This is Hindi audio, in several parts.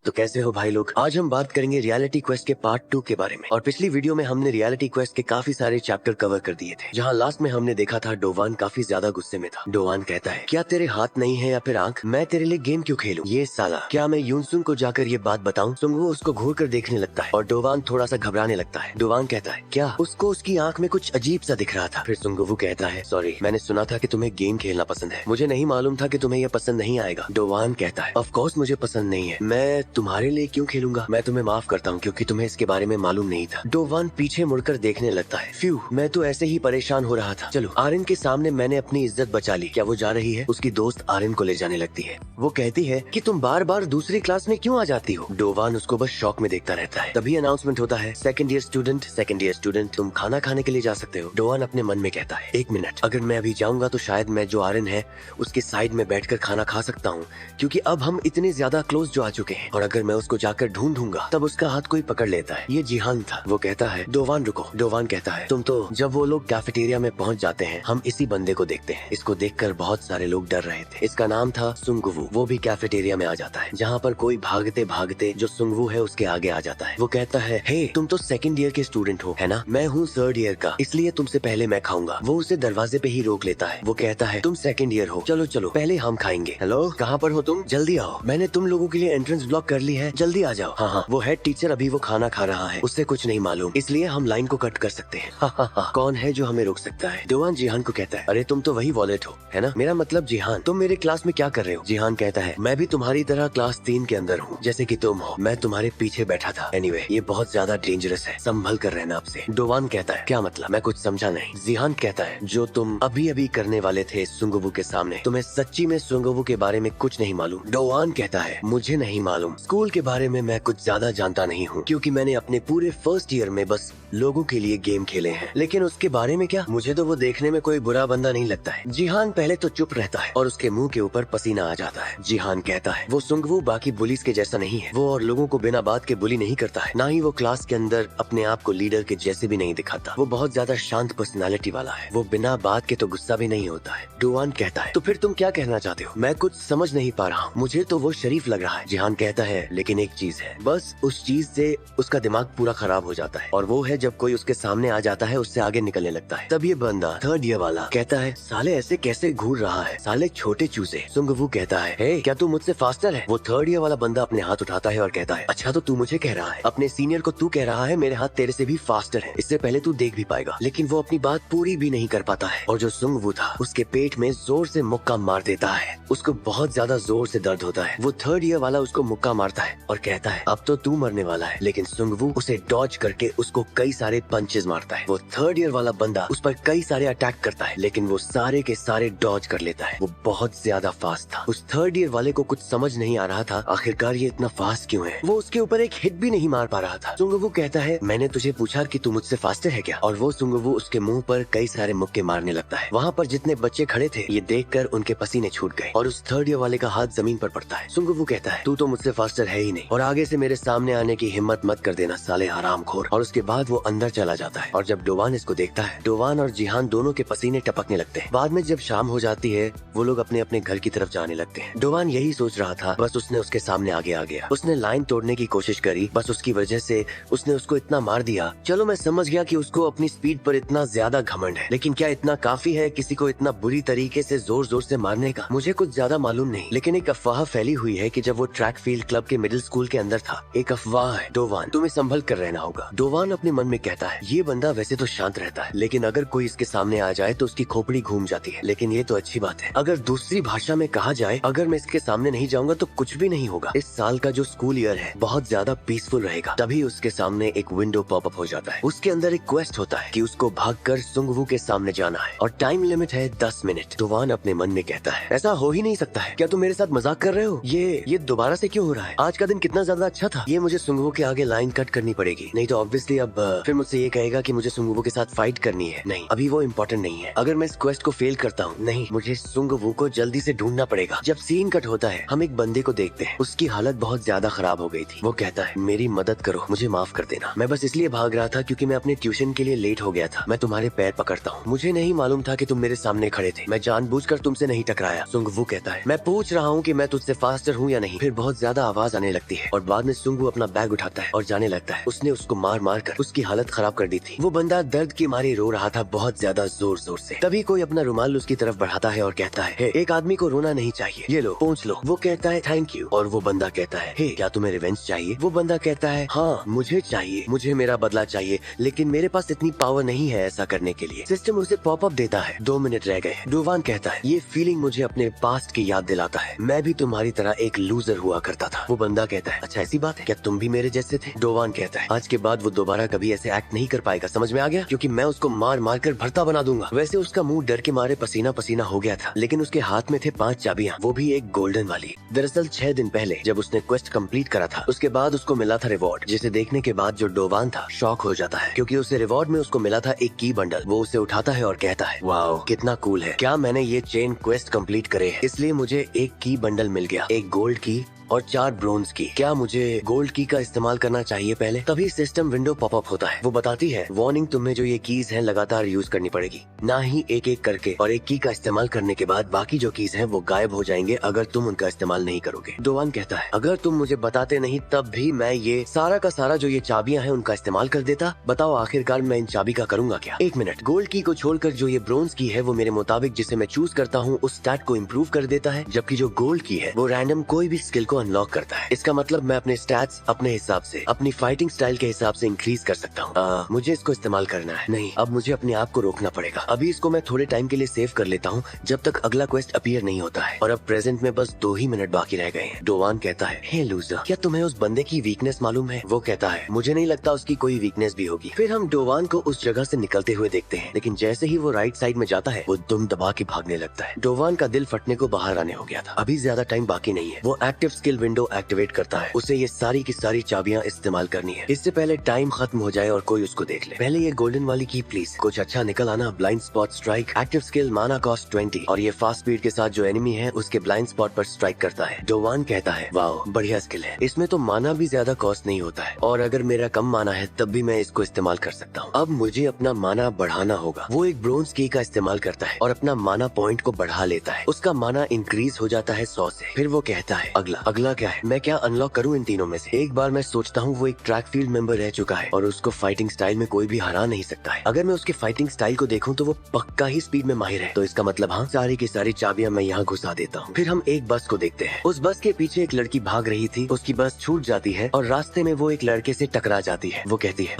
तो कैसे हो भाई लोग। आज हम बात करेंगे रियलिटी क्वेस्ट के पार्ट 2 के बारे में। और पिछली वीडियो में हमने रियलिटी क्वेस्ट के काफी सारे चैप्टर कवर कर दिए थे, जहां लास्ट में हमने देखा था डोवान काफी ज्यादा गुस्से में था। डोवान कहता है, क्या तेरे हाथ नहीं है या फिर आंख? मैं तेरे लिए गेम क्यों खेलूं? ये साला, क्या मैं यूनसुंग को जाकर ये बात बताऊं? सुंगवू उसको घूर कर देखने लगता है और डोवान थोड़ा सा घबराने लगता है। डोवान कहता है, क्या? उसको उसकी आंख में कुछ अजीब सा दिख रहा था। फिर सुंगवू कहता है, सॉरी, मैंने सुना था कि तुम्हें गेम खेलना पसंद है, मुझे नहीं मालूम था कि तुम्हें यह पसंद नहीं आएगा। डोवान कहता है, ऑफ कोर्स मुझे पसंद नहीं है, मैं तुम्हारे लिए क्यों खेलूंगा? मैं तुम्हें माफ करता हूँ क्योंकि तुम्हें इसके बारे में मालूम नहीं था। डोवान पीछे मुड़कर देखने लगता है। फ्यू, मैं तो ऐसे ही परेशान हो रहा था। चलो, आर्यन के सामने मैंने अपनी इज्जत बचा ली। क्या वो जा रही है? उसकी दोस्त आर्यन को ले जाने लगती है। वो कहती है कि तुम बार बार दूसरी क्लास में क्यों आ जाती हो? डोवान उसको बस शॉक में देखता रहता है। तभी अनाउंसमेंट होता है, सेकंड ईयर स्टूडेंट, तुम खाना खाने के लिए जा सकते हो। डोवान अपने मन में कहता है, एक मिनट, अगर मैं अभी जाऊंगा तो शायद मैं जो आर्यन है उसके साइड में बैठकर खाना खा सकता हूँ, क्योंकि अब हम इतने ज्यादा क्लोज जो आ चुके हैं। और अगर मैं उसको जाकर ढूंढूंगा तब उसका हाथ कोई पकड़ लेता है। ये जिहान था। वो कहता है, डोवान रुको। डोवान कहता है, तुम तो। जब वो लोग कैफेटेरिया में पहुंच जाते हैं, हम इसी बंदे को देखते हैं। इसको देखकर बहुत सारे लोग डर रहे थे। इसका नाम था सुंगवू। वो भी कैफेटेरिया में आ जाता है, जहाँ पर कोई भागते भागते जो सुंगवू है उसके आगे आ जाता है। वो कहता है, हे, तुम तो सेकंड ईयर के स्टूडेंट हो, है ना? मैं हूँ थर्ड ईयर का, इसलिए तुमसे पहले मैं खाऊंगा। वो उसे दरवाजे पे ही रोक लेता है। वो कहता है, तुम सेकंड ईयर हो, चलो चलो पहले हम खाएंगे। हेलो, कहाँ पर हो तुम? जल्दी आओ, मैंने तुम लोगों के लिए एंट्रेंस ब्लॉक कर ली है, जल्दी आ जाओ। हाँ हाँ, वो हेड टीचर अभी वो खाना खा रहा है, उससे कुछ नहीं मालूम, इसलिए हम लाइन को कट कर सकते हैं। हाँ, कौन है जो हमें रोक सकता है? डोवान जिहान को कहता है, अरे तुम तो वही वॉलेट हो, है ना? मेरा मतलब जिहान, तुम मेरे क्लास में क्या कर रहे हो? जिहान कहता है, मैं भी तुम्हारी तरह क्लास 3 के अंदर हूँ, जैसे कि तुम हो। मैं तुम्हारे पीछे बैठा था। एनीवे, ये बहुत ज्यादा डेंजरस है, संभल कर रहना आपसे। डोवान कहता है, क्या मतलब? मैं कुछ समझा नहीं। जिहान कहता है, जो तुम अभी अभी करने वाले थे सुंगवू के सामने, तुम्हें सच्ची में सुंगवू के बारे में कुछ नहीं मालूम। डोवान कहता है, मुझे नहीं मालूम, स्कूल के बारे में मैं कुछ ज्यादा जानता नहीं हूँ, क्योंकि मैंने अपने पूरे फर्स्ट ईयर में बस लोगों के लिए गेम खेले हैं। लेकिन उसके बारे में क्या? मुझे तो वो देखने में कोई बुरा बंदा नहीं लगता है। जिहान पहले तो चुप रहता है और उसके मुंह के ऊपर पसीना आ जाता है। जिहान कहता है, वो सुंगवू बाकी बुलीज के जैसा नहीं है। वो और लोगों को बिना बात के बुली नहीं करता है, ना ही वो क्लास के अंदर अपने आप को लीडर के जैसे भी नहीं दिखाता। वो बहुत ज्यादा शांत पर्सनालिटी वाला है। वो बिना बात के तो गुस्सा भी नहीं होता है। डोवान कहता है, तो फिर तुम क्या कहना चाहते हो? मैं कुछ समझ नहीं पा रहा हूँ, मुझे तो वो शरीफ लग रहा है। जिहान कहता है, लेकिन एक चीज है, बस उस चीज से उसका दिमाग पूरा खराब हो जाता है, और वो है जब कोई उसके सामने आ जाता है उससे आगे निकलने लगता है। तब ये बंदा थर्ड ईयर वाला कहता है, साले ऐसे कैसे घूर रहा है, साले छोटे चूजे। सुंगवू कहता है, हे, क्या तू मुझसे फास्टर है? वो थर्ड ईयर वाला बंदा अपने हाथ उठाता है और कहता है, अच्छा तो तू मुझे कह रहा है, अपने सीनियर को तू कह रहा है मेरे हाथ तेरे से भी फास्टर है, इससे पहले तू देख भी पाएगा। लेकिन वो अपनी बात पूरी भी नहीं कर पाता है, और जो सुंगवू था उसके पेट में जोर से मुक्का मार देता है। उसको बहुत ज्यादा जोर से दर्द होता है। वो थर्ड ईयर वाला उसको मुक्का मारता है और कहता है, अब तो तू मरने वाला है। लेकिन सुंगवू उसे डॉज करके उसको कई सारे पंचेस मारता है। वो थर्ड ईयर वाला बंदा उस पर कई सारे अटैक करता है, लेकिन वो सारे के सारे डॉज कर लेता है। वो बहुत ज्यादा फास्ट था। उस थर्ड ईयर वाले को कुछ समझ नहीं आ रहा था, आखिरकार ये इतना फास्ट क्यों है। वो उसके ऊपर एक हिट भी नहीं मार पा रहा था। सुंगवू कहता है, मैंने तुझे पूछा कि तू मुझसे फास्टर है क्या? और वो सुंगवू उसके मुंह पर कई सारे मुक्के मारने लगता है। वहाँ पर जितने बच्चे खड़े थे, ये देखकर उनके पसीने छूट गए और उस थर्ड ईयर वाले का हाथ जमीन पर पड़ता है। सुंगवू कहता है, तू तो मुझसे फास्टर है ही नहीं, और आगे से मेरे सामने आने की हिम्मत मत कर देना, साले हरामखोर। और उसके बाद वो अंदर चला जाता है। और जब डोवान इसको देखता है, डोवान और जिहान दोनों के पसीने टपकने लगते हैं। बाद में जब शाम हो जाती है, वो लोग अपने अपने घर की तरफ जाने लगते हैं। डोवान यही सोच रहा था, बस उसने उसके सामने आगे आ गया। उसने लाइन तोड़ने की कोशिश करी, बस उसकी वजह से उसने उसको इतना मार दिया। चलो मैं समझ गया कि उसको अपनी स्पीड पर इतना ज्यादा घमंड है, लेकिन क्या इतना काफी है किसी को इतना बुरी तरीके से जोर जोर से मारने का? मुझे कुछ ज्यादा मालूम नहीं, लेकिन एक अफवाह फैली हुई है कि जब वो ट्रैक फील्ड क्लब के मिडिल स्कूल के अंदर था। एक अफवाह है। डोवान, तुम्हें संभल कर रहना होगा। डोवान अपने मन में कहता है, ये बंदा वैसे तो शांत रहता है, लेकिन अगर कोई इसके सामने आ जाए तो उसकी खोपड़ी घूम जाती है। लेकिन ये तो अच्छी बात है, अगर दूसरी भाषा में कहा जाए, अगर मैं इसके सामने नहीं जाऊंगा तो कुछ भी नहीं होगा। इस साल का जो स्कूल ईयर है बहुत ज्यादा पीसफुल रहेगा। तभी उसके सामने एक विंडो पॉपअप हो जाता है। उसके अंदर एक क्वेस्ट होता है कि उसको भागकर सुंगवू के सामने जाना है, और टाइम लिमिट है 10 मिनट। डोवान अपने मन में कहता है, ऐसा हो ही नहीं सकता है, क्या तुम मेरे साथ मजाक कर रहे हो? ये दोबारा से क्यों हो रहा है? आज का दिन कितना ज्यादा अच्छा था। ये मुझे सुंगवू के आगे लाइन कट करनी पड़ेगी, नहीं तो ऑब्वियसली अब फिर मुझसे ये कहेगा कि मुझे सुंगवू के साथ फाइट करनी है। नहीं, अभी वो इम्पोर्टेंट नहीं है। अगर मैं इस क्वेस्ट को फेल करता हूँ, नहीं, मुझे सुंगवू को जल्दी से ढूंढना पड़ेगा। जब सीन कट होता है, हम एक बंदे को देखते हैं, उसकी हालत बहुत ज्यादा खराब हो गई थी। वो कहता है, मेरी मदद करो, मुझे माफ कर देना। मैं बस इसलिए भाग रहा था क्योंकि मैं अपने ट्यूशन के लिए लेट हो गया था। मैं तुम्हारे पैर पकड़ता हूँ, मुझे नहीं मालूम था कि तुम मेरे सामने खड़े थे। मैं जानबूझकर तुमसे नहीं टकराया। सुंगवू कहता है, मैं पूछ रहा हूँ कि मैं तुझसे फास्टर हूँ या नहीं। फिर बहुत ज्यादा आवाज आने लगती है और बाद में सुंगवू अपना बैग उठाता है और जाने लगता है। उसने उसको मार मार कर उसकी हालत खराब कर दी थी। वो बंदा दर्द के मारे रो रहा था बहुत ज्यादा जोर जोर से। तभी कोई अपना रुमाल उसकी तरफ बढ़ाता है और कहता है, हे, एक आदमी को रोना नहीं चाहिए, ये लो पोंछ लो। वो कहता है थैंक यू और वो बंदा कहता है, हे, क्या तुम्हें रिवेंज चाहिए? वो बंदा कहता है, हाँ मुझे चाहिए, मुझे मेरा बदला चाहिए, लेकिन मेरे पास इतनी पावर नहीं है ऐसा करने के लिए। सिस्टम उसे पॉपअप देता है, 2 मिनट रह गए। डोवान कहता है, ये फीलिंग मुझे अपने पास्ट की याद दिलाता है, मैं भी तुम्हारी तरह एक लूजर हुआ करता था। वो बंदा कहता है, अच्छा ऐसी बात है, क्या तुम भी मेरे जैसे थे? डोवान कहता है, आज के बाद वो दोबारा कभी ऐसे एक्ट नहीं कर पाएगा, समझ में आ गया? क्योंकि मैं उसको मार मार कर भरता बना दूंगा। वैसे उसका मुंह डर के मारे पसीना पसीना हो गया था, लेकिन उसके हाथ में थे 5 चाबियां, वो भी एक गोल्डन वाली। दरअसल 6 दिन पहले जब उसने क्वेस्ट कंप्लीट करा था, उसके बाद उसको मिला था रिवॉर्ड, जिसे देखने के बाद जो डोवान था शॉक हो जाता है, क्योंकि उसे रिवॉर्ड में उसको मिला था एक की बंडल। वो उसे उठाता है और कहता है, वाओ कितना कूल है, क्या मैंने ये चेन क्वेस्ट कंप्लीट करे है, इसलिए मुझे एक की बंडल मिल गया, एक गोल्ड की और 4 ब्रोंज की। क्या मुझे गोल्ड की का इस्तेमाल करना चाहिए पहले? तभी सिस्टम विंडो पॉपअप होता है। वो बताती है, वार्निंग, तुम्हें जो ये कीज हैं लगातार यूज करनी पड़ेगी, ना ही एक एक करके, और एक की का इस्तेमाल करने के बाद बाकी जो कीज हैं वो गायब हो जाएंगे अगर तुम उनका इस्तेमाल नहीं करोगे। डोवान कहता है, अगर तुम मुझे बताते नहीं तब भी मैं ये सारा का सारा जो ये चाबियां हैं उनका इस्तेमाल कर देता। बताओ आखिरकार मैं इन चाबी का करूंगा क्या? 1 मिनट, गोल्ड की को छोड़कर जो ये ब्रोंज की है वो मेरे मुताबिक जिसे मैं चूज करता हूँ उस स्टैट को इम्प्रूव कर देता है, जबकि जो गोल्ड की है वो रैंडम कोई भी स्किल को अनलॉक करता है। इसका मतलब मैं अपने स्टैट्स अपने हिसाब से, अपनी फाइटिंग स्टाइल के हिसाब से इंक्रीज कर सकता हूँ। मुझे इसको इस्तेमाल करना है। नहीं, अब मुझे अपने आप को रोकना पड़ेगा। अभी इसको मैं थोड़े टाइम के लिए सेव कर लेता हूँ जब तक अगला क्वेस्ट अपीयर नहीं होता है, और अब प्रेजेंट में बस 2 ही मिनट बाकी रह गए हैं। डोवान कहता है, हे लूजर, क्या तुम्हें उस बंदे की वीकनेस मालूम है? वो कहता है, मुझे नहीं लगता उसकी कोई वीकनेस भी होगी। फिर हम डोवान को उस जगह से निकलते हुए देखते हैं, लेकिन जैसे ही वो राइट साइड में जाता है वो दुम दबा के भागने लगता है। डोवान का दिल फटने को बाहर आने हो गया था। अभी ज्यादा टाइम बाकी नहीं है। वो एक्टिव स्किल विंडो एक्टिवेट करता है। उसे ये सारी की सारी चाबियां इस्तेमाल करनी है, इससे पहले टाइम खत्म हो जाए और कोई उसको देख ले। पहले ये गोल्डन वाली की प्लीज, कुछ अच्छा निकल आना। Blind spot strike, active skill, माना कॉस्ट 20, और ये फास्ट स्पीड के साथ जो एनिमी है उसके ब्लाइंड स्पॉट पर स्ट्राइक करता है। डोवान कहता है, वाओ बढ़िया स्किल है, इसमें तो माना भी ज्यादा कॉस्ट नहीं होता है, और अगर मेरा कम माना है तब भी मैं इसको इस्तेमाल कर सकता हूँ। अब मुझे अपना माना बढ़ाना होगा। वो एक ब्रोंज की का इस्तेमाल करता है और अपना माना पॉइंट को बढ़ा लेता है। उसका माना इंक्रीज हो जाता है 100 से। फिर वो कहता है, अगला क्या है? मैं क्या अनलॉक करूँ इन तीनों में से? एक बार मैं सोचता हूँ वो एक ट्रैक फील्ड मेंबर रह चुका है और उसको फाइटिंग स्टाइल में कोई भी हरा नहीं सकता है। अगर मैं उसके फाइटिंग स्टाइल को देखूं तो वो पक्का ही स्पीड में माहिर है, तो इसका मतलब हाँ, सारी की सारी चाबियां मैं यहाँ घुसा देता हूँ। फिर हम एक बस को देखते हैं। उस बस के पीछे एक लड़की भाग रही थी, उसकी बस छूट जाती है और रास्ते में वो एक लड़के से टकरा जाती है। वो कहती है,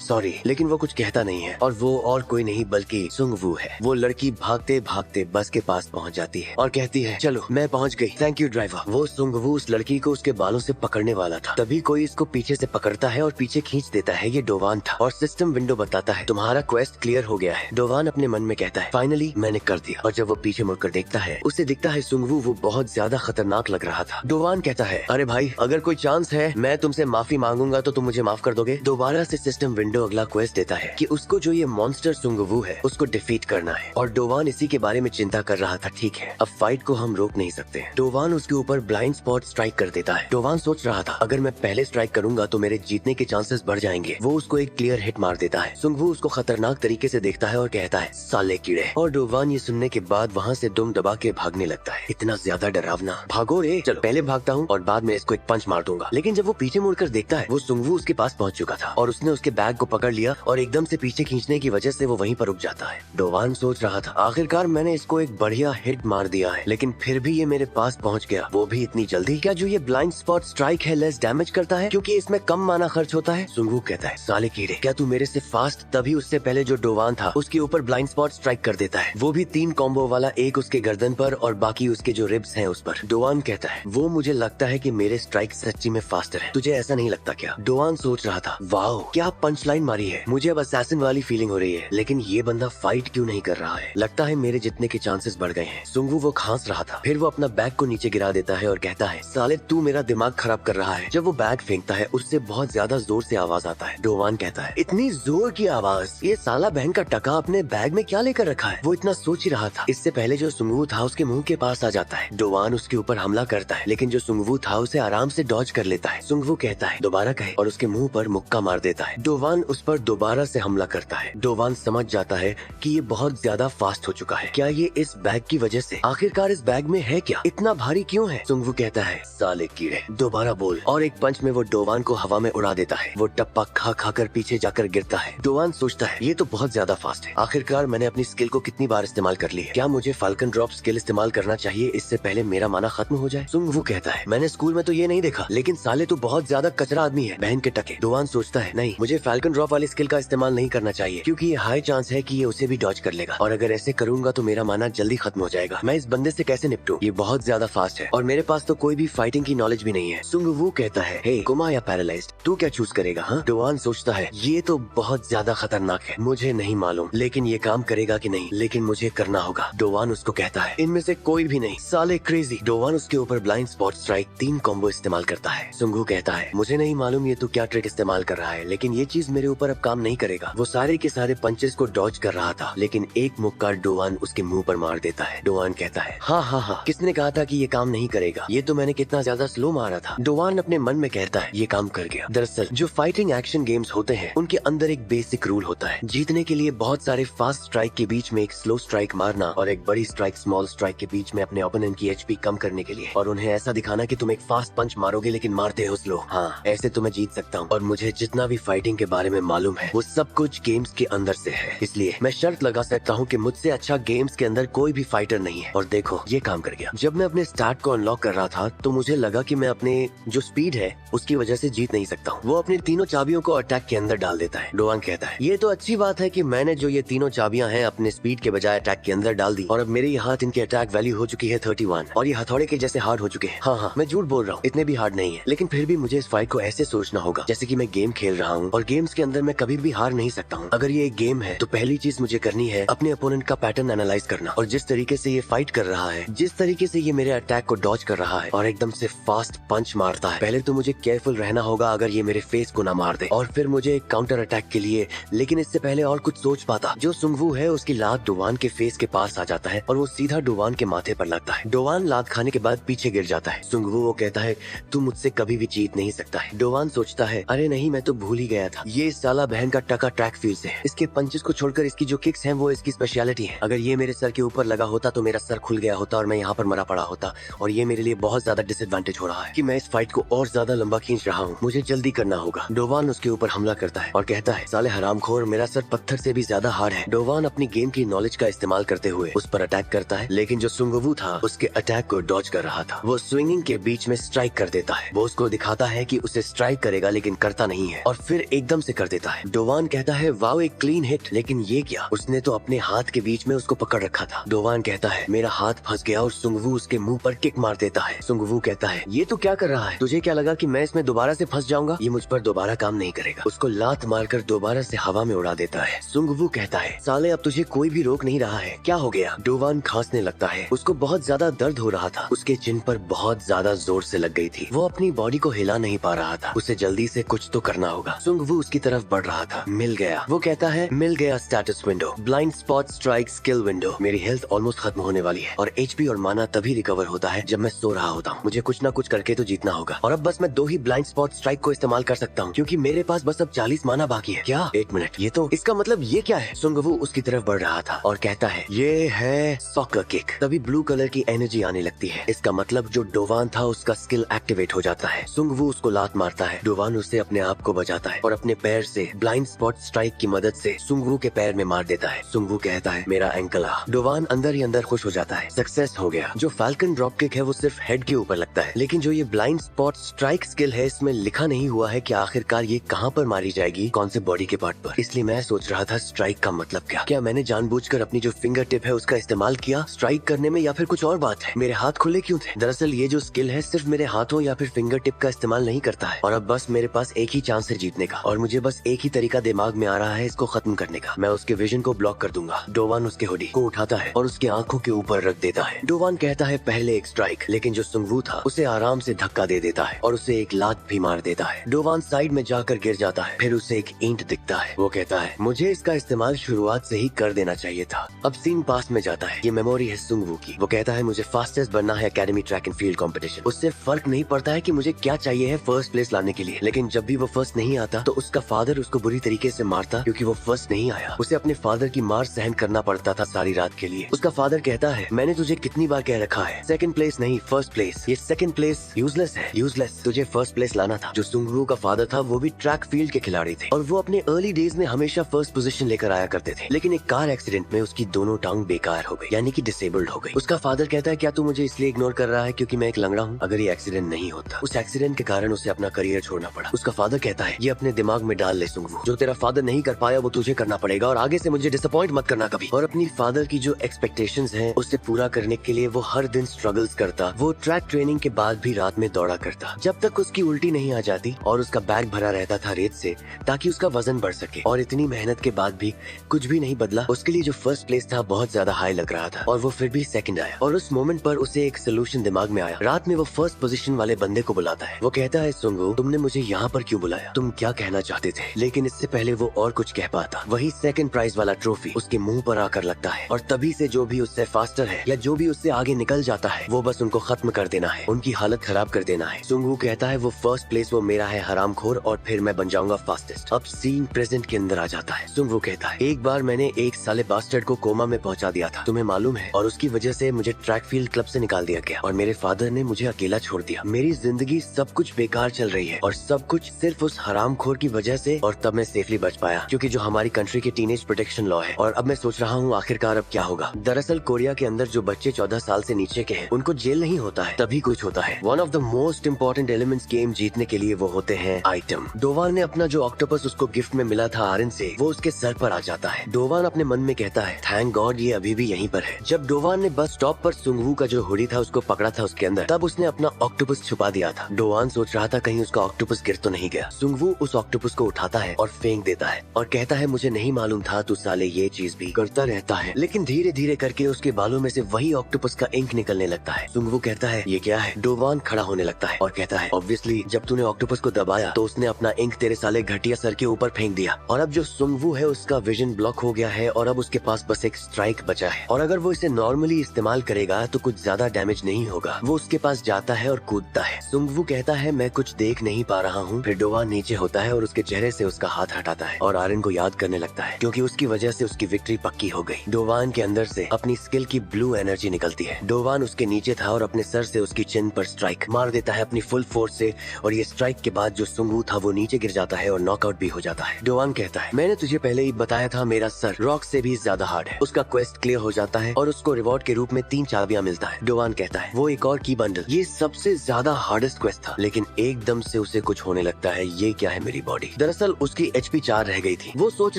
सॉरी, लेकिन वो कुछ कहता नहीं है, और वो और कोई नहीं बल्कि सुंगवू है। वो लड़की भागते भागते बस के पास पहुंच जाती है और कहती है, चलो मैं पहुंच गई, थैंक यू ड्राइवर। वो सुंगवू उस लड़की को उसके बालों से पकड़ने वाला था, तभी कोई इसको पीछे से पकड़ता है और पीछे खींच देता है। ये डोवान था और सिस्टम विंडो बताता है, तुम्हारा क्वेस्ट क्लियर हो गया है। डोवान अपने मन में कहता है, फाइनली मैंने कर दिया। और जब वो पीछे मुड़कर देखता है, उसे दिखता है सुंगवू वो बहुत ज्यादा खतरनाक लग रहा था। डोवान कहता है, अरे भाई, अगर कोई चांस है मैं तुमसे माफी मांगूंगा तो तुम मुझे माफ कर दोगे? दोबारा से सिस्टम विंडो अगला क्वेस्ट देता है कि उसको जो ये मॉन्स्टर सुंगवू है उसको डिफीट करना है, और डोवान इसी के बारे में चिंता कर रहा था। ठीक है, अब फाइट को हम रोक नहीं सकते। डोवान उसके ऊपर ब्लाइंड स्पॉट स्ट्राइक कर देता है। डोवान सोच रहा था, अगर मैं पहले स्ट्राइक करूंगा तो मेरे जीतने के चांसेस बढ़ जाएंगे। वो उसको एक क्लियर हिट मार देता है। सुंगवू उसको खतरनाक तरीके से देखता है और कहता है, साले कीड़े। और डोवान ये सुनने के बाद वहाँ से दुम दबा के भागने लगता है। इतना ज्यादा डरावना, भागो रे। चलो पहले भागता हूँ और बाद में इसको एक पंच मार दूंगा। लेकिन जब वो पीछे मुड़कर देखता है, वो सुंगवू उसके पास पहुंच चुका था और उसने उसके बैग को पकड़ लिया और एकदम से पीछे खींचने की वजह से वो वहीं पर रुक जाता है। डोवान सोच रहा था, आखिरकार मैंने इसको एक बढ़िया हिट मार दिया है, लेकिन फिर भी ये मेरे पास पहुंच गया, वो भी इतनी जल्दी। क्या जो ये ब्लाइंड स्पॉट स्ट्राइक है लेस डैमेज करता है क्योंकि इसमें कम माना खर्च होता है? सुंगवू कहता है, साले कीड़े, क्या तू मेरे से फास्ट? तभी उससे पहले जो डोवान था उसके ऊपर ब्लाइंड स्पॉट स्ट्राइक कर देता है, वो भी 3 कॉम्बो वाला, एक उसके गर्दन पर और बाकी उसके जो रिब्स हैं उस पर। डोवान कहता है, वो मुझे लगता है कि मेरे स्ट्राइक सच्ची में फास्टर है, तुझे ऐसा नहीं लगता क्या? डोवान सोच रहा था, वाओ क्या पंच लाइन मारी है, मुझे अब असैसिन वाली फीलिंग हो रही है, लेकिन ये बंदा फाइट क्यों नहीं कर रहा है? लगता है मेरे जीतने के चांसेस बढ़ गए हैं। सुंगवू वो खांस रहा था। फिर वो अपना बैग को नीचे गिरा देता है और कहता है, साले तू मेरा दिमाग खराब कर रहा है। जब वो बैग फेंकता है उससे बहुत ज्यादा जोर से आवाज आता है। डोवान कहता है, इतनी जोर की आवाज, ये साला बहन का टका अपने बैग में क्या लेकर रखा है? वो इतना सोच ही रहा था, इससे पहले जो सुंगवू था उसके मुंह के पास आ जाता है। डोवान उसके ऊपर हमला करता है, लेकिन जो सुंगवू था उसे आराम से डॉज कर लेता है। सुंगवू कहता है, दोबारा कहे, और उसके मुंह पर मुक्का मार देता है। डोवान डोवान उस पर दोबारा से हमला करता है। डोवान समझ जाता है कि ये बहुत ज्यादा फास्ट हो चुका है। क्या ये इस बैग की वजह से? आखिरकार इस बैग में है क्या? इतना भारी क्यों है? सुंगवू कहता है, साले कीड़े, दोबारा बोल। और एक पंच में वो डोवान को हवा में उड़ा देता है। वो टप्पा खा खा कर पीछे जाकर गिरता है। डोवान सोचता है, ये तो बहुत ज्यादा फास्ट है। आखिरकार मैंने अपनी स्किल को कितनी बार इस्तेमाल कर ली है। क्या मुझे फाल्कन ड्रॉप स्किल इस्तेमाल करना चाहिए इससे पहले मेरा माना खत्म हो जाए? सुंगवू कहता है, मैंने स्कूल में तो ये नहीं देखा, लेकिन साले तो बहुत ज्यादा कचरा आदमी है, बहन के टके। डोवान सोचता है, नहीं, मुझे फाल्कन ड्रॉप वाली स्किल का इस्तेमाल नहीं करना चाहिए, क्योंकि ये हाई चांस है कि ये उसे भी डॉज कर लेगा, और अगर ऐसे करूंगा तो मेरा माना जल्दी खत्म हो जाएगा। मैं इस बंदे से कैसे निपटूं? ये बहुत ज्यादा फास्ट है और मेरे पास तो कोई भी फाइटिंग की नॉलेज भी नहीं है। सुंगवू कहता है, हे कोमा या पैरालाइज्ड, तू क्या चूज करेगा? हाँ? डोवान सोचता है, ये तो बहुत ज्यादा खतरनाक है, मुझे नहीं मालूम, लेकिन ये काम करेगा कि नहीं, लेकिन मुझे करना होगा। डोवान उसको कहता है, इनमें से कोई भी नहीं, साले क्रेजी। डोवान उसके ऊपर ब्लाइंड स्पॉट स्ट्राइक 3 कॉम्बो इस्तेमाल करता है। सुंगवू कहता है, मुझे नहीं मालूम ये तू क्या ट्रिक इस्तेमाल कर रहा है, लेकिन ये चीज मेरे ऊपर अब काम नहीं करेगा। वो सारे के सारे पंचेस को डॉज कर रहा था, लेकिन एक मुक्का डोवान उसके मुंह पर मार देता है। डोवान कहता है, हाँ हाँ हाँ, किसने कहा था कि ये काम नहीं करेगा? ये तो मैंने कितना ज्यादा स्लो मारा था। डोवान अपने मन में कहता है, ये काम कर गया। दरअसल जो फाइटिंग एक्शन गेम्स होते हैं उनके अंदर एक बेसिक रूल होता है, जीतने के लिए बहुत सारे फास्ट स्ट्राइक के बीच में एक स्लो स्ट्राइक मारना और एक बड़ी स्ट्राइक स्मॉल स्ट्राइक के बीच में अपने ओपोनेंट की एचपी कम करने के लिए, और उन्हें ऐसा दिखाना कि तुम एक फास्ट पंच मारोगे लेकिन मारते हो स्लो। हाँ, ऐसे तो मैं जीत सकता हूँ, और मुझे जितना भी फाइटिंग के बारे में मालूम है वो सब कुछ गेम्स के अंदर से है, इसलिए मैं शर्त लगा सकता हूँ कि मुझसे अच्छा गेम्स के अंदर कोई भी फाइटर नहीं है। और देखो, ये काम कर गया। जब मैं अपने स्टार्ट को अनलॉक कर रहा था तो मुझे लगा कि मैं अपने जो स्पीड है उसकी वजह से जीत नहीं सकता हूँ। वो अपनी तीनों चाबियों को अटैक के अंदर डाल देता है। डोवान कहता है, ये तो अच्छी बात है कि मैंने जो ये तीनों चाबियां हैं अपने स्पीड के बजाय अटैक के अंदर डाल दी, और अब मेरे हाथ इनके अटैक वैल्यू हो चुकी है 31, और ये हथौड़े के जैसे हार्ड हो चुके हैं। हाँ हाँ, मैं झूठ बोल रहा हूँ, इतने भी हार्ड नहीं है, लेकिन फिर भी मुझे इस फाइट को ऐसे सोचना होगा जैसे कि मैं गेम खेल रहा हूँ, और गेम्स के अंदर मैं कभी भी हार नहीं सकता हूँ। अगर ये एक गेम है तो पहली चीज मुझे करनी है अपने अपोनेंट का पैटर्न एनालाइज करना, और जिस तरीके से ये फाइट कर रहा है, जिस तरीके से ये मेरे अटैक को डॉज कर रहा है और एकदम से फास्ट पंच मारता है, पहले तो मुझे केयरफुल रहना होगा अगर ये मेरे फेस को ना मार दे, और फिर मुझे एक काउंटर अटैक के लिए, लेकिन इससे पहले और कुछ सोच पाता। जो सुंगवू है उसकी लात डोवान के फेस के पास आ जाता है और वो सीधा डोवान के माथे पर लगता है। डोवान लात खाने के बाद पीछे गिर जाता है। सुंगवू वो कहता है, तू मुझसे कभी भी जीत नहीं सकता है। डोवान सोचता है, अरे नहीं, मैं तो भूल ही गया था, ये साला बहन का टका ट्रैक फील्ड से है। इसके पंचेस को छोड़कर इसकी जो किक्स हैं वो इसकी स्पेशलिटी है। अगर ये मेरे सर के ऊपर लगा होता तो मेरा सर खुल गया होता और मैं यहाँ पर मरा पड़ा होता, और ये मेरे लिए बहुत ज्यादा डिसएडवांटेज हो रहा है कि मैं इस फाइट को और ज्यादा लंबा खींच रहा हूँ, मुझे जल्दी करना होगा। डोवान उसके ऊपर हमला करता है और कहता है, साले हरामखोर, मेरा सर पत्थर से भी ज्यादा हार्ड है। डोवान अपनी गेम की नॉलेज का इस्तेमाल करते हुए उस पर अटैक करता है, लेकिन जो सुंगवू था उसके अटैक को डॉज कर रहा था। वो स्विंगिंग के बीच में स्ट्राइक कर देता है। वो उसको दिखाता है कि उसे स्ट्राइक करेगा, लेकिन करता नहीं है, और फिर एकदम से कर देता है। डोवान कहता है, वाओ, एक क्लीन हिट, लेकिन ये क्या? उसने तो अपने हाथ के बीच में उसको पकड़ रखा था। डोवान कहता है, मेरा हाथ फंस गया, और सुंगवू उसके मुंह पर किक मार देता है। सुंगवू कहता है, ये तो क्या कर रहा है? तुझे क्या लगा कि मैं इसमें दोबारा से फंस जाऊंगा? ये मुझ पर दोबारा काम नहीं करेगा। उसको लात मारकर दोबारा से हवा में उड़ा देता है। सुंगवू कहता है, साले अब तुझे कोई भी रोक नहीं रहा है, क्या हो गया? डोवान खांसने लगता है। उसको बहुत ज्यादा दर्द हो रहा था, उसके चिन पर बहुत ज्यादा जोर से लग गई थी। वो अपनी बॉडी को हिला नहीं पा रहा था। उसे जल्दी से कुछ तो करना होगा। सुंगवू उसकी तरफ बढ़ रहा था। मिल गया, वो कहता है, मिल गया status window, blind spot strike skill window. मेरी हेल्थ ऑलमोस्ट खत्म होने वाली है, और एचपी और माना तभी रिकवर होता है जब मैं सो रहा होता हूँ। मुझे कुछ ना कुछ करके तो जीतना होगा, और अब बस मैं 2 ही ब्लाइंड स्पॉट स्ट्राइक को इस्तेमाल कर सकता हूँ, क्योंकि मेरे पास बस अब 40 माना बाकी है। क्या? एक मिनट, ये तो, इसका मतलब ये क्या है? सुंगवू उसकी तरफ बढ़ रहा था और कहता है, ये है सॉकर किक। तभी ब्लू कलर की एनर्जी आने लगती है। इसका मतलब जो डोवान था उसका स्किल एक्टिवेट हो जाता है। सुंगवू उसको लात मारता है। डोवान उससे अपने आप को बचाता है और अपने पैर से ब्लाइंड स्पॉट स्ट्राइक की मदद से सुंगवू के पैर में मार देता है। सुंगवू कहता है, मेरा एंकल आ। डोवान अंदर ही अंदर खुश हो जाता है, सक्सेस हो गया। जो फाल्कन ड्रॉप किक है वो सिर्फ हेड के ऊपर लगता है, लेकिन जो ये ब्लाइंड स्पॉट स्ट्राइक स्किल है इसमें लिखा नहीं हुआ है कि आखिरकार ये कहाँ पर मारी जाएगी, कौन से बॉडी के पार्ट पर। इसलिए मैं सोच रहा था, स्ट्राइक का मतलब क्या मैंने जानबूझकर अपनी जो फिंगर टिप है उसका इस्तेमाल किया स्ट्राइक करने में, या फिर कुछ और बात है? मेरे हाथ खुले क्यों थे? दरअसल ये जो स्किल है सिर्फ मेरे हाथों या फिर फिंगर टिप का इस्तेमाल नहीं करता है, और अब बस मेरे पास एक ही चांस है जीतने का, और मुझे बस एक ही तरीका दिमाग में आ रहा है इसको खत्म करने का। मैं उसके विजन को ब्लॉक कर दूंगा। डोवान उसके हुडी को उठाता है और उसकी आंखों के ऊपर रख देता है। डोवान कहता है, पहले एक स्ट्राइक, लेकिन जो सुंगवू था उसे आराम से धक्का दे देता है और उसे एक लात भी मार देता है। डोवान साइड में जाकर गिर जाता है। फिर उसे एक ईंट दिखता है। वो कहता है, मुझे इसका इस्तेमाल शुरुआत से ही कर देना चाहिए था। अब सीन पास में जाता है। ये मेमोरी है सुंगवू की। वो कहता है, मुझे फास्टेस्ट बनना है academy track and field competition. उससे फर्क नहीं पड़ता है कि मुझे क्या चाहिए है फर्स्ट प्लेस लाने के लिए, लेकिन जब भी वो फर्स्ट नहीं आता तो उसका फादर उसको बुरी तरीके से मारता क्योंकि वो फर्स्ट नहीं आया। उसे अपने फादर की मार सहन करना पड़ता था सारी रात के लिए। उसका फादर कहता है, मैंने तुझे कितनी बार कह रखा है, सेकंड प्लेस नहीं फर्स्ट प्लेस। ये सेकंड प्लेस यूजलेस है, यूजलेस। तुझे फर्स्ट प्लेस लाना था। जो सुंगवू का फादर था वो भी ट्रैक फील्ड के खिलाड़ी थे और वो अपने अर्ली डेज में हमेशा फर्स्ट पोजीशन लेकर आया करते थे। लेकिन एक कार एक्सीडेंट में उसकी दोनों टांग बेकार हो गई, यानी कि डिसेबल्ड हो गई। उसका फादर कहता है, क्या तू मुझे इसलिए इग्नोर कर रहा है क्योंकि मैं एक लंगड़ा हूँ? अगर ये एक्सीडेंट नहीं होता, उस एक्सीडेंट के कारण उसे अपना करियर छोड़ना पड़ा। उसका फादर कहता है, ये अपने दिमाग में डाल ले सुंगवू, जो तेरा फादर नहीं कर पाया वो तुझे करना पड़ेगा और आगे से मुझे डिसअपॉइंट मत करना कभी। और अपनी फादर की जो एक्सपेक्टेशंस हैं उसे पूरा करने के लिए वो हर दिन स्ट्रगल्स करता। वो ट्रैक ट्रेनिंग के बाद भी रात में दौड़ा करता जब तक उसकी उल्टी नहीं आ जाती और उसका बैग भरा रहता था रेत से ताकि उसका वजन बढ़ सके। और इतनी मेहनत के बाद भी कुछ भी नहीं बदला। उसके लिए जो फर्स्ट प्लेस था बहुत ज्यादा हाई लग रहा था और वो फिर भी सेकंड आया। और उस मोमेंट पर उसे एक सोल्यूशन दिमाग में आया। रात में वो फर्स्ट पोजीशन वाले बंदे को बुलाता है। वो कहता है, सुंगू तुमने मुझे यहाँ पर क्यों बुलाया? तुम क्या कहना चाहते थे? लेकिन इससे पहले वो और कुछ कह पाता, वही सेकंड प्राइज वाला ट्रॉफी उसके मुंह पर आकर लगता है। और तभी से जो भी उससे फास्टर है या जो भी उससे आगे निकल जाता है वो बस उनको खत्म कर देना है, उनकी हालत खराब कर देना है। सुंगू कहता है, वो फर्स्ट प्लेस वो मेरा है हरामखोर और फिर मैं बन जाऊंगा फास्टेस्ट। अब सीन प्रेजेंट के अंदर आ जाता है। सुंगू कहता है, एक बार मैंने एक साले बास्टर्ड को कोमा में पहुंचा दिया था, तुम्हें मालूम है, और उसकी वजह से मुझे ट्रैक फील्ड क्लब से निकाल दिया गया और मेरे फादर ने मुझे अकेला छोड़ दिया। मेरी जिंदगी सब कुछ बेकार चल रही है और सब कुछ सिर्फ उस हरामखोर की वजह से। और तब मैं सेफली बच पाया क्योंकि जो हमारी कंट्री के टीनेज प्रोटेक्शन लॉ है। और अब मैं सोच रहा हूँ आखिरकार अब क्या होगा। दरअसल कोरिया के अंदर जो बच्चे 14 साल से नीचे के हैं उनको जेल नहीं होता है, तभी कुछ होता है। One of the most important elements game जीतने के लिए वो होते हैं आइटम। डोवान ने अपना जो ऑक्टोपस उसको गिफ्ट में मिला था आर्यन से, वो उसके सर पर आ जाता है। डोवान अपने मन में कहता है, थैंक गॉड ये अभी भी यहीं पर है। जब डोवान ने बस स्टॉप पर सुंगवू का जो हुडी था उसको पकड़ा था उसके अंदर, तब उसने अपना ऑक्टोपस छुपा दिया था। डोवान सोच रहा था कहीं उसका ऑक्टोपस गिर तो नहीं गया। सुंगवू उस ऑक्टोपस को उठाता है और फेंक देता है और कहता है, मुझे नहीं मालूम था तू साले ये चीज भी करता रहता है। लेकिन धीरे धीरे करके उसके बालों में से वही ऑक्टोपस का इंक निकलने लगता है। सुंगवू कहता है, ये क्या है? डोवान खड़ा होने लगता है और कहता है, ऑब्वियसली जब तूने ऑक्टोपस को दबाया तो उसने अपना इंक तेरे साले घटिया सर के ऊपर फेंक दिया। और अब जो सुंगवू है उसका विजन ब्लॉक हो गया है और अब उसके पास बस एक स्ट्राइक बचा है। और अगर वो इसे नॉर्मली इस्तेमाल करेगा तो कुछ ज्यादा डैमेज नहीं होगा। वो उसके पास जाता है और कूदता है। सुंगवू कहता है, मैं कुछ देख नहीं पा रहा हूँ। फिर डोवान नीचे होता है और उसके चेहरे से उसका हाथ हटाता है और आर्यन को याद करने लगता है क्योंकि उसकी वजह से उसकी विक्ट्री पक्की हो गई। डोवान के अंदर से अपनी स्किल की ब्लू एनर्जी निकलती है। डोवान उसके नीचे था और अपने सर से उसकी चिन पर स्ट्राइक मार देता है अपनी फुल फोर्स से। और ये स्ट्राइक के बाद जो सुंगवू था वो नीचे गिर जाता है और नॉकआउट भी हो जाता है। डोवान कहता है, मैंने तुझे पहले ही बताया था मेरा सर रॉक से भी ज्यादा हार्ड है। उसका क्वेस्ट क्लियर हो जाता है और उसको रिवॉर्ड के रूप में 3 चाबियां मिलता है। डोवान कहता है, वो एक और की बंडल। ये सबसे ज्यादा हार्डेस्ट क्वेस्ट था। लेकिन एकदम से उसे कुछ होने लगता है, ये क्या है मेरी बॉडी? दरअसल उसकी HP 4 रह गई थी। वो सोच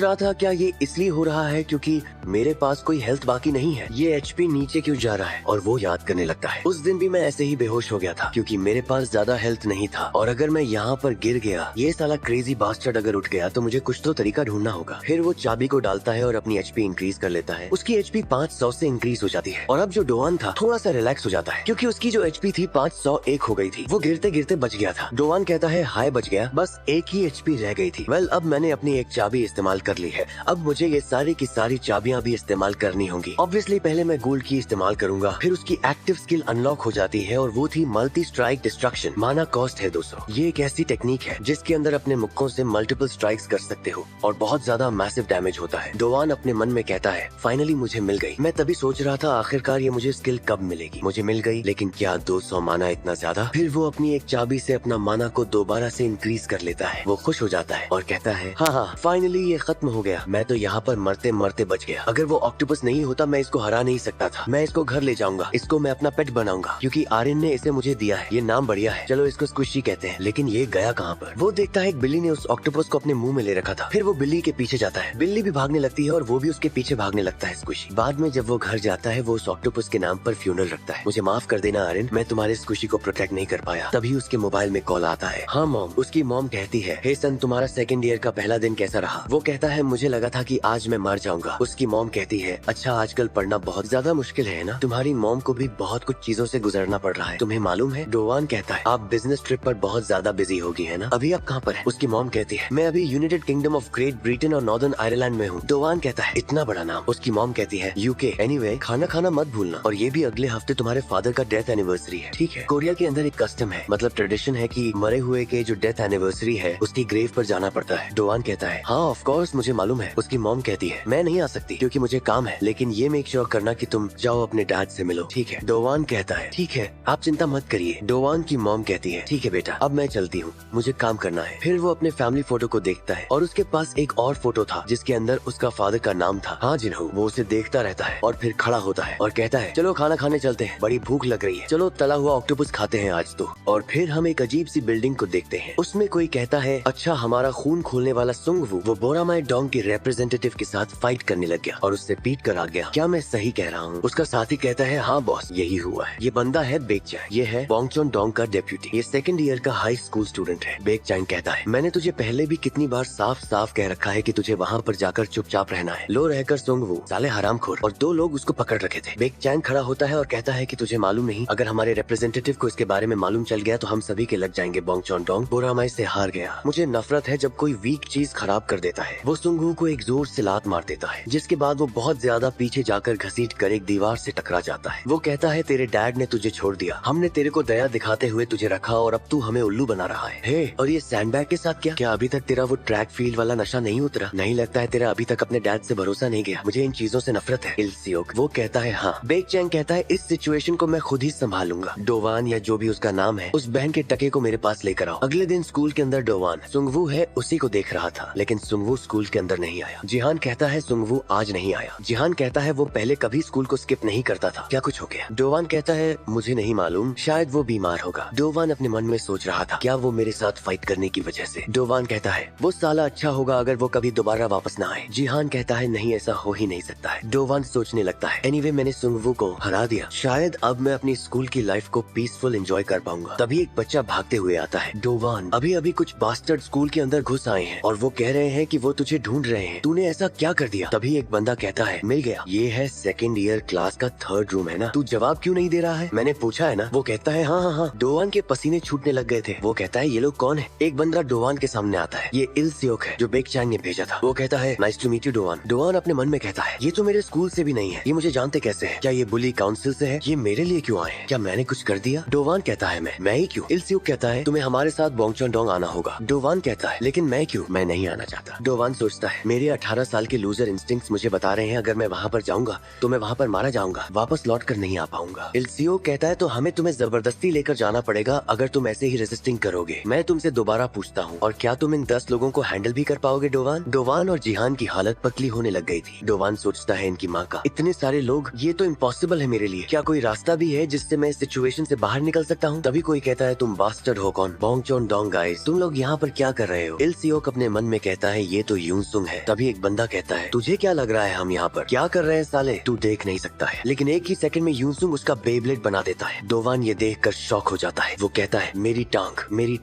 रहा था, क्या ये इसलिए हो रहा है क्योंकि मेरे पास कोई हेल्थ बाकी नहीं है? ये HP नीचे क्यों जा रहा है? और वो याद करने लगता है, उस दिन भी मैं ऐसे ही बेहोश हो गया था क्योंकि मेरे पास ज्यादा हेल्थ नहीं था और अगर मैं यहाँ पर गिर गया, ये साला क्रेजी बास्टर्ड अगर उठ गया तो मुझे कुछ तो तरीका ढूंढना होगा। फिर वो चाबी को डालता है और अपनी HP इंक्रीज कर लेता है। उसकी HP 500 से इंक्रीज हो जाती है। और अब जो डोवान था थोड़ा सा रिलैक्स हो जाता है क्योंकि उसकी जो HP थी 501 हो गई थी। वो गिरते गिरते बच गया था। डोवान कहता है, हाय बच गया, बस एक ही HP रह गई थी। वेल अब मैंने अपनी एक चाबी इस्तेमाल कर ली है। अब मुझे ये सारी की सारी चाबियां भी इस्तेमाल करनी होंगी। ऑब्वियसली पहले मैं गोल्ड की इस्तेमाल करूंगा। फिर उसकी एक्टिव स्किल अनलॉक हो जाती है और वो थी मल्टी स्ट्राइक डिस्ट्रक्शन। माना कॉस्ट है 200। ये एक ऐसी टेक्निक है जिसके अंदर अपने मुक्कों से मल्टीपल स्ट्राइक्स कर सकते हो और बहुत ज्यादा मैसिव डैमेज होता है। डोवान अपने मन में कहता है, फाइनली मुझे मिल गई। मैं तभी सोच रहा था आखिरकार ये मुझे स्किल कब मिलेगी। मुझे मिल गई, लेकिन क्या 200 माना इतना ज्यादा? फिर वो अपनी एक चाबी से अपना माना को दोबारा से इंक्रीज कर लेता है। वो खुश हो जाता है और कहता है, हाँ फाइनली ये खत्म हो गया। मैं तो यहाँ पर मरते मरते बच गया। अगर वो ऑक्टोपस नहीं होता मैं इसको हरा नहीं सकता था। मैं इसको घर ले जाऊंगा, इसको मैं अपना पेट बनाऊंगा क्योंकि आर्यन ने इसे मुझे दिया है। ये नाम बढ़िया है, चलो इसको स्क्विशी कहते हैं। लेकिन ये गया कहाँ पर? वो देखता है एक बिल्ली ने उस ऑक्टोपस को अपने मुंह में ले रखा था। फिर वो बिल्ली के पीछे जाता है। बिल्ली भी भागने लगती है और वो भी उसके पीछे भागने लगता है स्क्विशी। बाद में जब वो घर जाता है वो उस ऑक्टोपस के नाम पर फ्यूनरल रखता है। मुझे माफ कर देना आर्यन, मैं तुम्हारे स्क्विशी को प्रोटेक्ट नहीं कर पाया। तभी उसके मोबाइल में कॉल आता है। हाँ मॉम। उसकी मॉम कहती है, हे सन तुम्हारा सेकंड ईयर का पहला दिन कैसा रहा? वो कहता है, मुझे लगा था कि आज मैं मर जाऊंगा। उसकी मॉम कहती है, अच्छा आजकल पढ़ना बहुत ज्यादा मुश्किल है ना? तुम्हारी मॉम को भी बहुत कुछ चीजों से गुजरना पड़ रहा है, तुम्हें मालूम है? डोवान कहता है, आप बिजनेस ट्रिप पर बहुत ज्यादा बिजी होगी है ना? अभी आप कहाँ पर है? उसकी मॉम कहती है, मैं अभी United kingdom of great Britain और नॉर्दर्न आयरलैंड में हूँ। डोवान कहता है, इतना बड़ा नाम? उसकी मॉम कहती है, UK। एनीवे खाना खाना मत भूलना, और ये भी अगले हफ्ते तुम्हारे फादर का डेथ एनिवर्सरी है, ठीक है? कोरिया के अंदर एक कस्टम है, मतलब ट्रेडिशन है कि मरे हुए के जो डेथ एनिवर्सरी है उसकी ग्रेव पर जाना पड़ता है। डोवान कहता है हाँ ऑफ कोर्स मुझे मालूम है। उसकी मॉम कहती है मैं नहीं आ सकती क्योंकि मुझे काम है, लेकिन ये मेक श्योर करना कि तुम जाओ अपने डैड से मिलो, ठीक है? डोवान कहता है ठीक है आप चिंता मत करिए। डोवान की मॉम कहती है ठीक है बेटा अब मैं चलती हूँ, मुझे काम करना है। फिर वो अपने फैमिली फोटो को देखता है और उसके पास एक और फोटो था जिसके अंदर उसका फादर का नाम था। हाँ जिन्हों वो उसे देखता रहता है और फिर खड़ा होता है और कहता है चलो खाना खाने चलते हैं, बड़ी भूख लग रही है, चलो तला हुआ ऑक्टोपस खाते हैं आज तो। और फिर हम एक अजीब सी बिल्डिंग को देखते हैं। उसमें कोई कहता है अच्छा हमारा खून खोलने वाला सुंगवू वो बोरामाई डोंग के रिप्रेजेंटेटिव के साथ फाइट करने लग गया और उससे पीट कर आ गया। क्या मैं सही कह रहा हूँ? उसका साथी कहता है हाँ बॉस यही हुआ है। ये बंदा है बेक चैंग, ये है बोंगचोन डोंग का डेप्यूटी, ये सेकंड ईयर का हाई स्कूल स्टूडेंट है। बेक चैंग कहता है मैंने तुझे पहले भी कितनी बार साफ साफ कह रखा है कि तुझे वहाँ पर जाकर चुपचाप रहना है। लो रहकर सुंगवू साले हरामखोर और 2 लोग उसको पकड़ रखे थे। बेक चैंग खड़ा होता है और कहता है कि तुझे मालूम नहीं, अगर हमारे रिप्रेजेंटेटिव को इसके बारे में मालूम चल गया तो हम सभी के लग जाएंगे। बोंगचोन डोंग बोरामाई से हार गया। मुझे नफरत है जब कोई वीक चीज खराब कर देता है। वो सुंगवू को एक जोर से लात मार देता है जिसके बाद वो बहुत ज्यादा पीछे जाकर घसीट कर एक दीवार से टकरा जाता है। वो कहता है तेरे डैड ने तुझे छोड़ दिया, हमने तेरे को दया दिखाते हुए तुझे रखा और अब तू हमें उल्लू बना रहा है। हे और ये सैंडबैग के साथ क्या अभी तक तेरा वो ट्रैक फील्ड वाला नशा नहीं उतरा? नहीं लगता है तेरा अभी तक अपने डैड से भरोसा नहीं गया। मुझे इन चीजों से नफरत है। इल्सियोक वो कहता है हाँ। बेक चैंग कहता है इस सिचुएशन को मैं खुद ही संभालूंगा। डोवान या जो भी उसका नाम है उस बहन के टके को मेरे पास लेकर आओ। अगले दिन स्कूल के अंदर डोवान सुंगवू है उसी को देख रहा था, लेकिन सुंगवू स्कूल के अंदर नहीं आया। जिहान कहता है सुंगवू आज नहीं आया। जिहान कहता है वो पहले कभी स्कूल को स्किप नहीं करता था, क्या कुछ हो गया? डोवान कहता है मुझे नहीं मालूम, शायद वो बीमार होगा। डोवान अपने मन में सोच रहा था क्या वो मेरे साथ फाइट करने की वजह से? डोवान कहता है वो साला अच्छा होगा अगर वो कभी दोबारा वापस ना आए। जिहान कहता है नहीं ऐसा हो ही नहीं सकता है। डोवान सोचने लगता है एनीवे मैंने सुंगवू को हरा दिया, शायद अब मैं अपनी स्कूल की लाइफ को पीसफुल एंजॉय कर पाऊंगा। तभी एक बच्चा भागते हुए आता है। डोवान अभी अभी कुछ बास्टर्ड स्कूल के अंदर घुस आए हैं और वो कह रहे हैं कि वो तुझे ढूंढ रहे हैं, तूने ऐसा क्या कर दिया? तभी एक बंदा कहता है मिल गया, ये है सेकंड ईयर क्लास का 3rd रूम है ना, तू जवाब क्यों नहीं दे रहा है? मैंने पूछा है ना। वो कहता है हाँ हाँ हाँ। डोवान के पसीने छूटने लग गए थे। वो कहता है ये लोग कौन है? एक बंदा डोवान के सामने आता है, ये इल्सियोक है जो बेक चैंग ने भेजा था। वो कहता है नाइस टू मीट यू डोवान। डोवान अपने मन में कहता है ये तो मेरे स्कूल से भी नहीं है, ये मुझे जानते कैसे है? क्या ये बुली काउंसिल से है? ये मेरे लिए क्यों आए हैं? क्या मैंने कुछ कर दिया? डोवान कहता है मैं ही क्यों? इल्सियोक कहता है तुम्हें हमारे साथ बोंगचोन डोंग आना होगा। डोवान कहता है लेकिन मैं क्यों? मैं नहीं आना चाहता। डोवान सोचता है मेरे 18 साल के लूजर इंस्टिंक्ट्स मुझे बता रहे हैं अगर मैं वहाँ पर जाऊंगा तो मैं वहाँ पर मारा जाऊंगा, वापस लौट कर नहीं आ पाऊंगा। इल्सियोक कहता है तो हमें तुम्हें जबरदस्ती लेकर जाना पड़ेगा अगर तुम ऐसे ही रेजिस्टिंग करोगे। मैं तुमसे दोबारा पूछता हूँ और क्या तुम इन 10 लोगों को हैंडल भी कर पाओगे? डोवान डोवान और जिहान की हालत पतली होने लग गई थी। डोवान सोचता है इनकी माँ का, इतने सारे लोग, ये तो इम्पॉसिबल है मेरे लिए। क्या कोई रास्ता भी है जिससे मैं इस सिचुएशन से बाहर निकल सकता हूँ? तभी कोई कहता है तुम बास्टर्ड हो कौन? बोंगचोन डोंग गाइस, तुम लोग यहाँ पर क्या कर रहे हो? इल्सियोक अपने मन में कहता है ये तो यूनसुंग है। तभी एक बंदा कहता है तुझे क्या लग रहा है हम यहाँ पर क्या कर रहे हैं साले? तू देख नहीं सकता है। लेकिन एक ही सेकंड में यूनसुंग उसका बेब्लेड बना देता है। डोवान ये देखकर शॉक हो जाता है। वो कहता है मेरी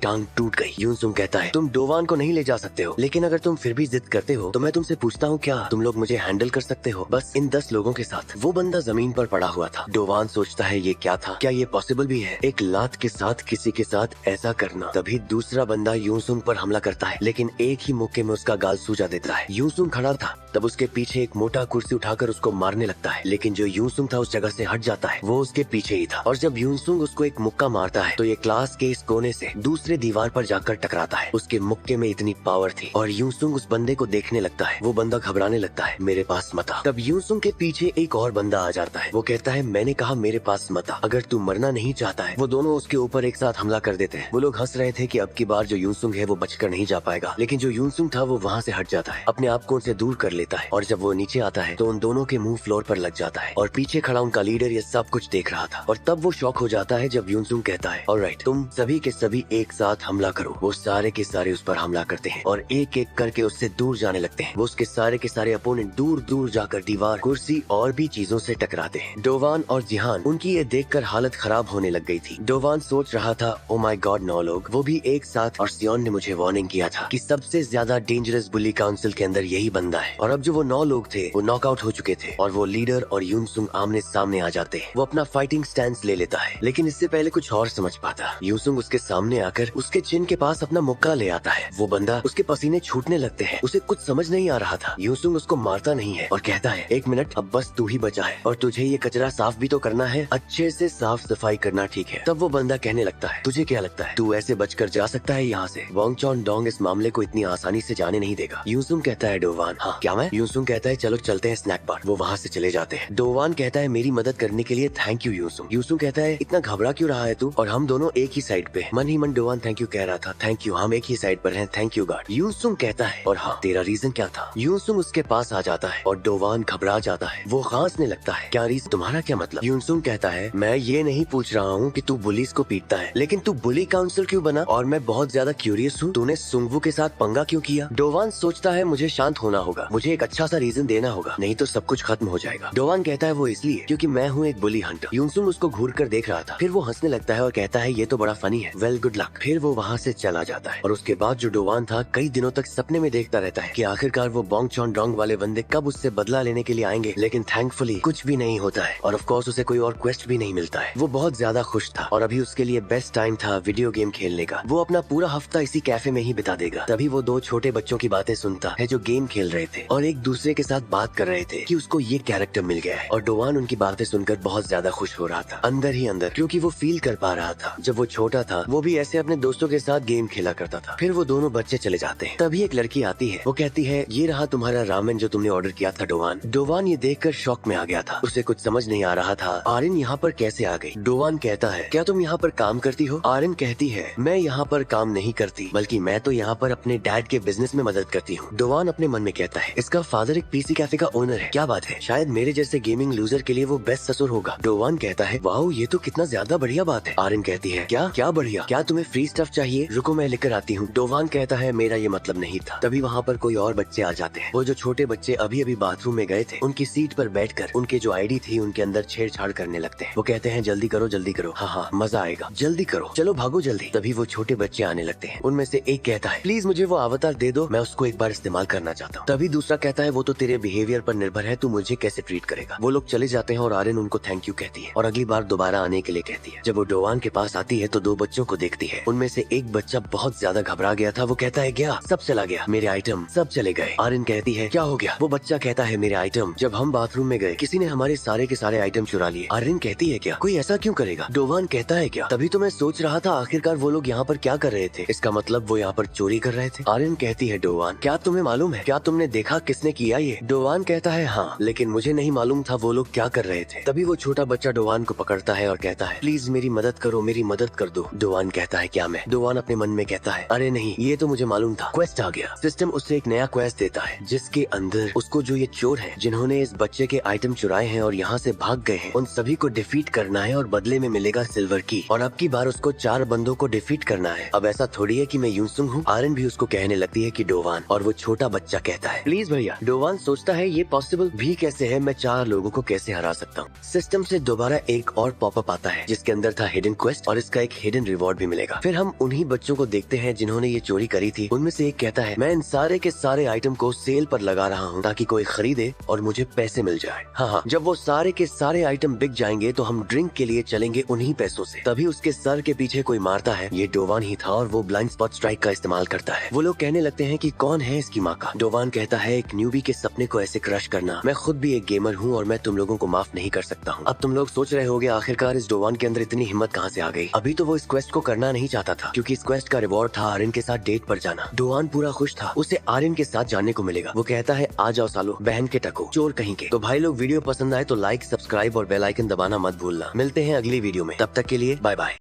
टांग टूट गई। यूनसुंग कहता है तुम डोवान को नहीं ले जा सकते हो, लेकिन अगर तुम फिर भी जिद करते हो तो मैं तुमसे पूछता हूँ क्या तुम लोग मुझे हैंडल कर सकते हो? बस इन 10 लोगों के साथ। वो बंदा जमीन पर पड़ा हुआ था। डोवान सोचता है ये क्या था? क्या ये पॉसिबल भी है एक लात के साथ किसी के साथ ऐसा करना? तभी दूसरा बंदा यूनसुंग पर हमला करता है, लेकिन एक ही मुक्के में उसका गाल सूजा देता है। यूनसुंग खड़ा था, तब उसके पीछे एक मोटा कुर्सी उठाकर उसको मारने लगता है, लेकिन जो यूनसुंग था उस जगह से हट जाता है, वो उसके पीछे ही था। और जब यूनसुंग उसको एक मुक्का मारता है तो ये क्लास के इस कोने से दूसरे दीवार पर जाकर टकराता है। उसके मुक्के में इतनी पावर थी और यूनसुंग उस बंदे को देखने लगता है। वो बंदा घबराने लगता है, मेरे पास मत आ। तब यूनसुंग के पीछे एक और बंदा आ जाता है। वो कहता है मैंने कहा मेरे पास मत आ, अगर तू मरना नहीं चाहता है। वो दोनों उसके ऊपर एक साथ हमला कर देते हैं। वो लोग हंस रहे थे कि अब की बार जो यूनसुंग है वो बचकर नहीं जा पाएगा, लेकिन जो यूनसुंग था वो वहाँ से हट जाता है, अपने आप को उनसे दूर कर लेता है। और जब वो नीचे आता है तो उन दोनों के मुंह फ्लोर पर लग जाता है और पीछे खड़ा उनका लीडर ये सब कुछ देख रहा था। और तब वो शॉक हो जाता है जब यूनसुंग कहता है ऑलराइट तुम सभी के सभी एक साथ हमला करो। वो सारे के सारे उस पर हमला करते हैं और एक एक करके उससे दूर जाने लगते हैं। वो उसके सारे के सारे अपोनेंट दूर दूर जाकर दीवार, कुर्सी और भी चीजों से टकराते हैं। डोवान और जिहान, उनकी ये देखकर हालत खराब होने लग गई थी। डोवान सोच रहा था ओ माय गॉड 9 लोग, वो भी एक साथ। और सियोन ने मुझे वार्निंग किया था कि सबसे ज्यादा डेंजरस बुली काउंसिल के अंदर यही बंदा है। और अब जो वो 9 लोग थे वो नॉकआउट हो चुके थे और वो लीडर और यूनसुंग आमने सामने आ जाते हैं। वो अपना फाइटिंग स्टैंस ले लेता है, लेकिन इससे पहले कुछ और समझ पाता। यूनसुंग उसके सामने आकर उसके चिन के पास अपना मुक्का ले आता है। वो बंदा, उसके पसीने छूटने लगते हैं। उसे कुछ समझ नहीं आ रहा था। यूनसुंग उसको मारता नहीं है और कहता है 1 मिनट, अब बस तू ही बचा है और तुझे ये कचरा साफ भी तो करना है, अच्छे से साफ सफाई करना, ठीक है? तब वो बंदा कहने लगता है तुझे क्या लगता है तू ऐसे बचकर जा सकता है यहाँ से? बोंगचोन चॉन डोंग इस मामले को इतनी आसानी से जाने नहीं देगा। यूसुंग कहता है डोवान, हाँ क्या मैं? यूसुंग कहता है चलो चलते हैं स्नैक बार। वो वहाँ से चले जाते हैं। डोवान कहता है मेरी मदद करने के लिए थैंक यू यूसुंग। यूसुंग कहता है इतना घबरा क्यों रहा है तू? और हम दोनों एक ही साइड पे। मन ही मन डोवान थैंक यू कह रहा था। थैंक यू, हम एक ही साइड पर हैं। Thank you God. यूसुंग कहता है और हाँ तेरा रीजन क्या था? यूसुंग उसके पास आ जाता है और डोवान घबरा जाता है। वो खांसने लगता है। क्या रीजन? तुम्हारा क्या मतलब? यूसुंग कहता है मैं ये नहीं पूछ रहा हूँ कि तू बुलीज को पीटता है, लेकिन तू बुली काउंसिल क्यों बना? और मैं बहुत ज्यादा क्यूरियस हूँ तूने सुंगवू के साथ पंगा क्यों किया? डोवान सोचता है मुझे शांत होना होगा, मुझे एक अच्छा सा रीजन देना होगा, नहीं तो सब कुछ खत्म हो जाएगा। डोवान कहता है वो इसलिए क्योंकि मैं हूँ एक बुली हंटर। यूसुंग उसको घूर कर देख रहा था, फिर वो हंसने लगता है और कहता है ये तो बड़ा फनी है। Well good luck. फिर वो वहाँ से चला जाता है और उसके बाद जो डोवान था कई दिनों तक सपने में देखता रहता है कि आखिरकार वो बोंग चॉन डोंग वाले बंदे कब उससे बदला लेने के लिए आएंगे, लेकिन थैंकफुली कुछ भी नहीं होता है और ऑफ कोर्स उसे कोई और क्वेस्ट भी नहीं मिलता है। वो बहुत ज्यादा खुश था और अभी उसके लिए बेस्ट टाइम था वीडियो गेम खेलने का। वो अपना पूरा हफ्ता इसी कैफे में ही बिता देगा। तभी वो दो छोटे बच्चों की बातें सुनता है जो गेम खेल रहे थे और एक दूसरे के साथ बात कर रहे थे कि उसको ये कैरेक्टर मिल गया है। और डोवान उनकी बातें सुनकर बहुत ज्यादा खुश हो रहा था अंदर ही अंदर, क्योंकि वो फील कर पा रहा था जब वो छोटा था वो भी ऐसे अपने दोस्तों के साथ गेम खेला करता था। फिर वो दोनों बच्चे चले जाते हैं। तभी एक लड़की आती है। वो कहती है ये रहा तुम्हारा रामेन जो तुमने ऑर्डर किया था डोवान। डोवान ये देखकर शॉक में आ गया था। उसे कुछ समझ नहीं आ रहा था आरिन यहाँ पर कैसे आ गई। डोवान कहता है क्या तुम यहाँ पर काम करती हो? आरिन कहती है मैं यहाँ पर काम नहीं करती, बल्कि मैं तो यहाँ पर अपने डैड के बिजनेस में मदद करती हूँ। डोवान अपने मन में कहता है इसका फादर एक पीसी कैफे का ओनर है, क्या बात है, शायद मेरे जैसे गेमिंग लूजर के लिए वो बेस्ट ससुर होगा। डोवान कहता है वाओ ये तो कितना ज्यादा बढ़िया बात है। आरिन कहती है क्या क्या बढ़िया, क्या तुम्हें फ्री स्टफ चाहिए? रुको मैं लेकर आती हूँ। डोवान कहता है मेरा ये मतलब नहीं था। तभी वहाँ पर कोई और बच्चे आ जाते हैं। वो जो छोटे बच्चे अभी अभी बाथरूम में गए थे उनकी सीट पर बैठकर उनके जो आईडी थी उनके अंदर छेड़छाड़ करने लगते हैं। वो कहते हैं जल्दी करो हाँ मजा आएगा, जल्दी करो, चलो भागो जल्दी। तभी वो छोटे बच्चे आने लगते हैं। उनमें से एक कहता है प्लीज मुझे वो अवतार दे दो, मैं उसको एक बार इस्तेमाल करना चाहता हूँ। तभी दूसरा कहता है वो तो तेरे बिहेवियर पर निर्भर है, तू मुझे कैसे ट्रीट करेगा। वो लोग चले जाते हैं और आरिन उनको थैंक यू कहती है और अगली बार दोबारा आने के लिए कहती है। जब वो डोवान के पास आती है तो दो बच्चों को देखती है। उनमें से एक बच्चा बहुत ज्यादा घबरा गया था। वो कहता है क्या? सब चला गया, मेरे आइटम सब चले गए। आरिन कहती है क्या हो गया? वो बच्चा कहता है मेरे आइटम, जब हम बाथरूम में गए किसी ने हमारे सारे के सारे आइटम चुरा लिए। आरिन कहती है क्या कोई ऐसा क्यों करेगा? डोवान कहता है क्या? तभी तो मैं सोच रहा था आखिरकार वो लोग यहाँ पर क्या कर रहे थे, इसका मतलब वो यहाँ पर चोरी कर रहे थे। आरिन कहती है डोवान क्या तुम्हें मालूम है, क्या तुमने देखा किसने किया ये? डोवान कहता है हाँ, लेकिन मुझे नहीं मालूम था वो लोग क्या कर रहे थे। तभी वो छोटा बच्चा डोवान को पकड़ता है और कहता है प्लीज मेरी मदद करो, मेरी मदद कर दो। डोवान कहता है क्या मैं? डोवान अपने मन में कहता है अरे नहीं ये तो मुझे मालूम था, क्वेस्ट आ गया। सिस्टम उससे एक नया क्वेस्ट देता है जिसके अंदर उसको जो ये चोर है जिन्होंने इस बच्चे के आइटम चुराए हैं और यहाँ से भाग गए हैं उन सभी को डिफीट करना है और बदले में मिलेगा सिल्वर की। और अब की बार उसको 4 बंदों को डिफीट करना है। अब ऐसा थोड़ी है कि मैं यूसुंग हूँ। आरिन भी उसको कहने लगती है कि डोवान, और वो छोटा बच्चा कहता है प्लीज भैया। डोवान सोचता है ये पॉसिबल भी कैसे है, मैं 4 लोगों को कैसे हरा सकता हूँ। सिस्टम से दोबारा एक और पॉपअप आता है जिसके अंदर था हिडन क्वेस्ट और इसका एक हिडन रिवॉर्ड भी मिलेगा। फिर हम उन्हीं बच्चों को देखते हैं जिन्होंने ये चोरी करी थी। उनमें से एक कहता है मैं इन सारे के सारे आइटम को सेल पर लगा रहा हूँ ताकि कोई खरीदे और मुझे पैसे मिल जाए। हाँ, जब वो सारे के सारे आइटम बिक जाएंगे तो हम ड्रिंक के लिए चलेंगे उन्हीं पैसों से। तभी उसके सर के पीछे कोई मारता है। ये डोवान ही था और वो ब्लाइंड स्पॉट स्ट्राइक का इस्तेमाल करता है। वो लोग कहने लगते हैं कि कौन है इसकी माँ का। डोवान कहता है एक न्यूबी के सपने को ऐसे क्रश करना, मैं खुद भी एक गेमर हूँ और मैं तुम लोगों को माफ नहीं कर सकता हूँ। अब तुम लोग सोच रहे होगे आखिरकार इस डोवान के अंदर इतनी हिम्मत कहाँ से आ गई। अभी तो वो इस क्वेस्ट को करना नहीं चाहता था क्योंकि इस क्वेस्ट का रिवॉर्ड था आरिन के साथ डेट पर जाना। डोवान पूरा खुश था, उसे आरिन के साथ जाने को मिलेगा। वो कहता है आ जाओ सालो, बहन के टको, चोर कहीं के। तो भाई लोग वीडियो पसंद आए तो लाइक, सब्सक्राइब और बेल आइकन दबाना मत भूलना। मिलते हैं अगली वीडियो में, तब तक के लिए बाय बाय।